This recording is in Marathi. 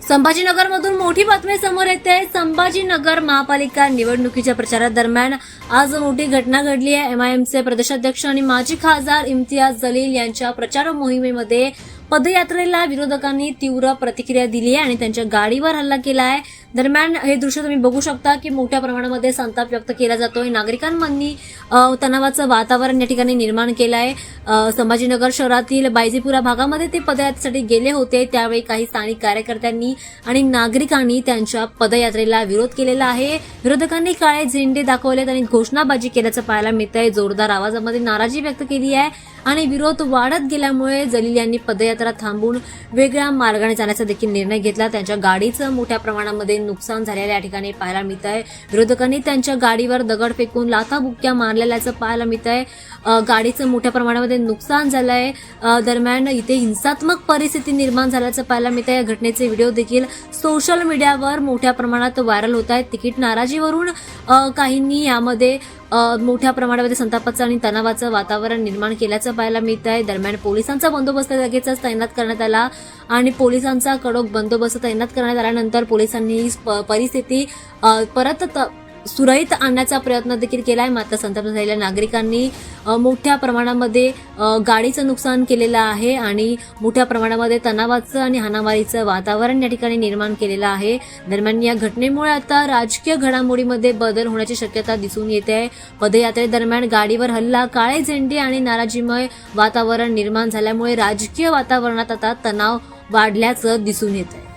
संभाजीनगरमधून मोठी बातमी समोर येते। संभाजीनगर महापालिका निवडणुकीच्या प्रचारादरम्यान आज मोठी घटना घडली आहे। एमआयएमचे प्रदेशाध्यक्ष आणि माजी खासदार इम्तियाज जलील यांच्या प्रचार मोहिमेमध्ये पदयात्रेला विरोधकांनी तीव्र प्रतिक्रिया दिली आहे आणि त्यांच्या गाडीवर हल्ला केला आहे। दरम्यान हे दृश्य तुम्ही बघू शकता की मोठ्या प्रमाणामध्ये संताप व्यक्त केला जातोय। नागरिकांनी तणावाचं वातावरण या ठिकाणी निर्माण केलं आहे। संभाजीनगर शहरातील बायजीपुरा भागामध्ये ते पदयात्रेसाठी गेले होते, त्यावेळी काही स्थानिक कार्यकर्त्यांनी आणि नागरिकांनी त्यांच्या पदयात्रेला विरोध केलेला आहे। विरोधकांनी काळे झेंडे दाखवलेत आणि घोषणाबाजी केल्याचं पाहायला मिळतंय। जोरदार आवाजामध्ये नाराजी व्यक्त केली आहे आणि विरोध वाढत गेल्यामुळे जलील यांनी पदयात्रा थांबवून वेगळ्या मार्गाने जाण्याचा देखील निर्णय घेतला। त्यांच्या गाडीचं मोठ्या प्रमाणामध्ये नुकसान झालेल्या या ठिकाणी पाहायला मिळत आहे। विरोधकांनी त्यांच्या गाडीवर दगड फेकून लाथाबुक्क्या मारलेल्याचं पाहायला मिळत आहे। गाडीचं मोठ्या प्रमाणामध्ये नुकसान झालं आहे। दरम्यान इथे हिंसात्मक परिस्थिती निर्माण झाल्याचं पाहायला मिळत आहे। या घटनेचे व्हिडिओ देखील सोशल मीडियावर मोठ्या प्रमाणात व्हायरल होत आहेत। तिकीट नाराजीवरून काहींनी यामध्ये मोठ्या प्रमाणामध्ये संतापाचं आणि तणावाचं वातावरण निर्माण केल्याचं पाहायला मिळत आहे। दरम्यान पोलिसांचा बंदोबस्त लगेचच तैनात करण्यात आला आणि पोलिसांचा कडक बंदोबस्त तैनात करण्यात आल्यानंतर पोलिसांनी परिस्थिती परत सुरळीत आणण्याचा प्रयत्न देखील केलाय। मात्र संतप्त झालेल्या नागरिकांनी मोठ्या प्रमाणामध्ये गाडीचं नुकसान केलेलं आहे आणि मोठ्या प्रमाणामध्ये तणावाचं आणि हाणामारीचं वातावरण या ठिकाणी निर्माण केलेलं आहे। दरम्यान या घटनेमुळे आता राजकीय घडामोडीमध्ये बदल होण्याची शक्यता दिसून येते आहे। पदयात्रेदरम्यान गाडीवर हल्ला, काळे झेंडे आणि नाराजीमय वातावरण निर्माण झाल्यामुळे राजकीय वातावरणात आता तणाव वाढल्याचं दिसून येत आहे।